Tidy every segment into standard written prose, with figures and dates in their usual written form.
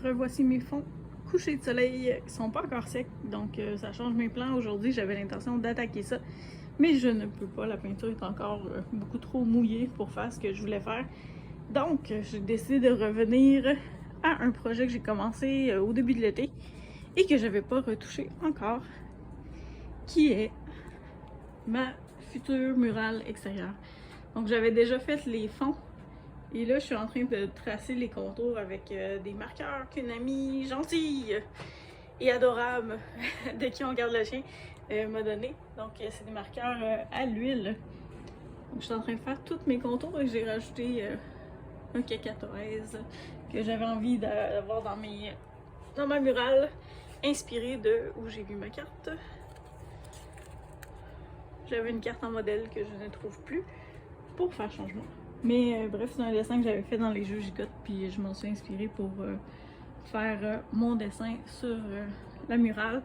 revoici mes fonds couchés de soleil qui sont pas encore secs, donc ça change mes plans. Aujourd'hui, j'avais l'intention d'attaquer ça, mais je ne peux pas. La peinture est encore beaucoup trop mouillée pour faire ce que je voulais faire. Donc, j'ai décidé de revenir à un projet que j'ai commencé au début de l'été et que j'avais pas retouché encore, qui est ma future murale extérieure. Donc, j'avais déjà fait les fonds. Et là, je suis en train de tracer les contours avec des marqueurs qu'une amie gentille et adorable, de qui on garde le chien, m'a donné. Donc, c'est des marqueurs à l'huile. Donc, je suis en train de faire tous mes contours et j'ai rajouté un cacatorèse que j'avais envie d'avoir dans ma murale, inspirée de où j'ai vu ma carte. J'avais une carte en modèle que je ne trouve plus pour faire changement. Mais bref, c'est un dessin que j'avais fait dans les jeux gigottes, puis je m'en suis inspirée pour faire mon dessin sur la murale.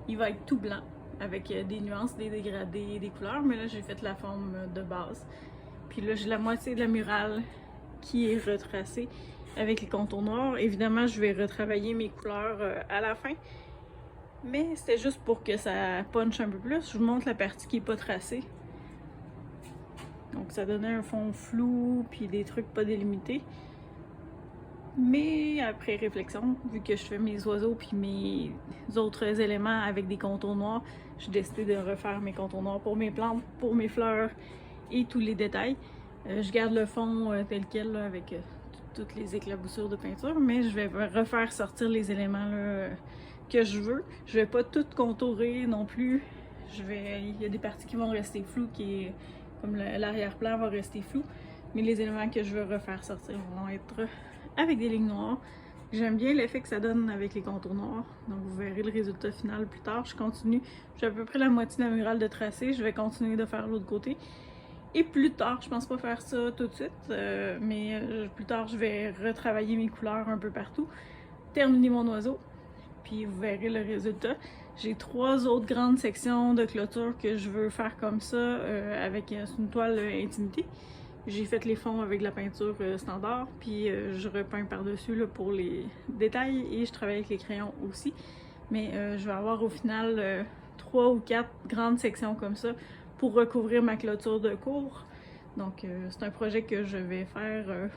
Il va être tout blanc, avec des nuances, des dégradés, des couleurs, mais là j'ai fait la forme de base. Puis là j'ai la moitié de la murale qui est retracée avec les contours noirs. Évidemment, je vais retravailler mes couleurs à la fin, mais c'était juste pour que ça punche un peu plus. Je vous montre la partie qui n'est pas tracée. Donc ça donnait un fond flou, puis des trucs pas délimités. Mais après réflexion, vu que je fais mes oiseaux puis mes autres éléments avec des contours noirs, j'ai décidé de refaire mes contours noirs pour mes plantes, pour mes fleurs et tous les détails. Je garde le fond tel quel là, avec toutes les éclaboussures de peinture, mais je vais refaire sortir les éléments là, que je veux. Je vais pas tout contourer non plus. Il y a des parties qui vont rester floues, comme l'arrière-plan va rester flou, mais les éléments que je veux refaire sortir vont être avec des lignes noires. J'aime bien l'effet que ça donne avec les contours noirs, donc vous verrez le résultat final plus tard. Je continue, j'ai à peu près la moitié de la murale de tracé, je vais continuer de faire l'autre côté. Et plus tard, je pense pas faire ça tout de suite, mais plus tard je vais retravailler mes couleurs un peu partout, terminer mon oiseau, puis vous verrez le résultat. J'ai 3 autres grandes sections de clôture que je veux faire comme ça, avec une toile intimité. J'ai fait les fonds avec de la peinture standard, puis je repeins par-dessus pour les détails et je travaille avec les crayons aussi. Mais je vais avoir au final 3 ou 4 grandes sections comme ça pour recouvrir ma clôture de cours. Donc c'est un projet que je vais faire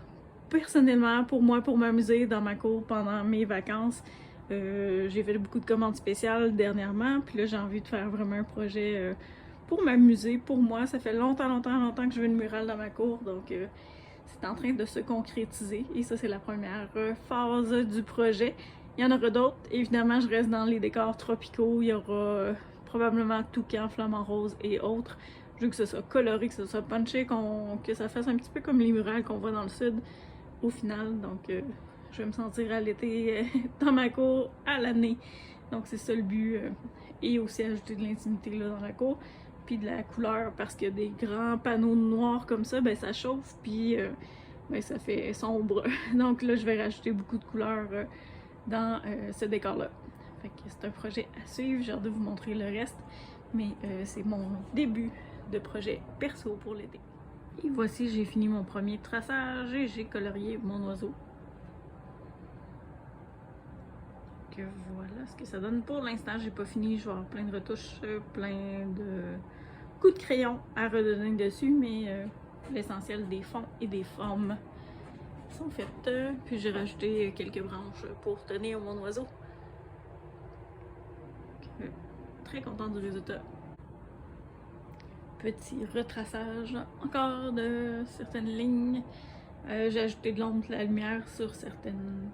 personnellement pour moi, pour m'amuser dans ma cour pendant mes vacances. J'ai fait beaucoup de commandes spéciales dernièrement, puis là j'ai envie de faire vraiment un projet pour m'amuser, pour moi. Ça fait longtemps que je veux une murale dans ma cour, donc c'est en train de se concrétiser. Et ça, c'est la première phase du projet. Il y en aura d'autres. Évidemment, je reste dans les décors tropicaux. Il y aura probablement toucan, flamant rose et autres. Je veux que ce soit coloré, que ce soit punché, que ça fasse un petit peu comme les murales qu'on voit dans le sud au final. Donc je vais me sentir à l'été dans ma cour, à l'année. Donc c'est ça le but. Et aussi ajouter de l'intimité là dans la cour. Puis de la couleur, parce qu'il y a des grands panneaux noirs comme ça, ben ça chauffe, puis ben ça fait sombre. Donc là, je vais rajouter beaucoup de couleurs dans ce décor-là. Fait que c'est un projet à suivre, j'ai hâte de vous montrer le reste. Mais c'est mon début de projet perso pour l'été. Et voici, j'ai fini mon premier traçage et j'ai colorié mon oiseau. Que voilà ce que ça donne pour l'instant. J'ai pas fini, je vais avoir plein de retouches, plein de coups de crayon à redonner dessus, mais l'essentiel des fonds et des formes sont faites. Puis j'ai rajouté quelques branches pour tenir mon oiseau. Donc, très contente du résultat. Petit retraçage encore de certaines lignes. J'ai ajouté de l'ombre, de la lumière sur certaines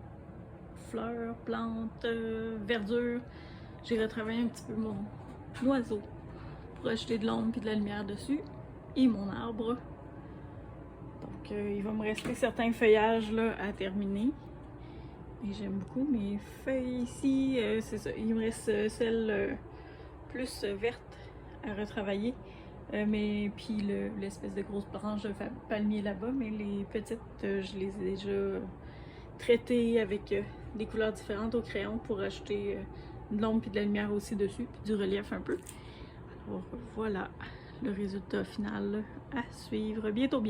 fleurs, plantes, verdure. J'ai retravaillé un petit peu mon oiseau pour ajouter de l'ombre et de la lumière dessus. Et mon arbre. Donc il va me rester certains feuillages là à terminer. Et j'aime beaucoup mes feuilles ici. C'est ça, il me reste celle plus verte à retravailler. Mais puis l'espèce de grosse branche de palmier là-bas. Mais les petites, je les ai déjà traitées avec des couleurs différentes au crayon pour ajouter de l'ombre et de la lumière aussi dessus, puis du relief un peu. Alors voilà le résultat final à suivre bientôt.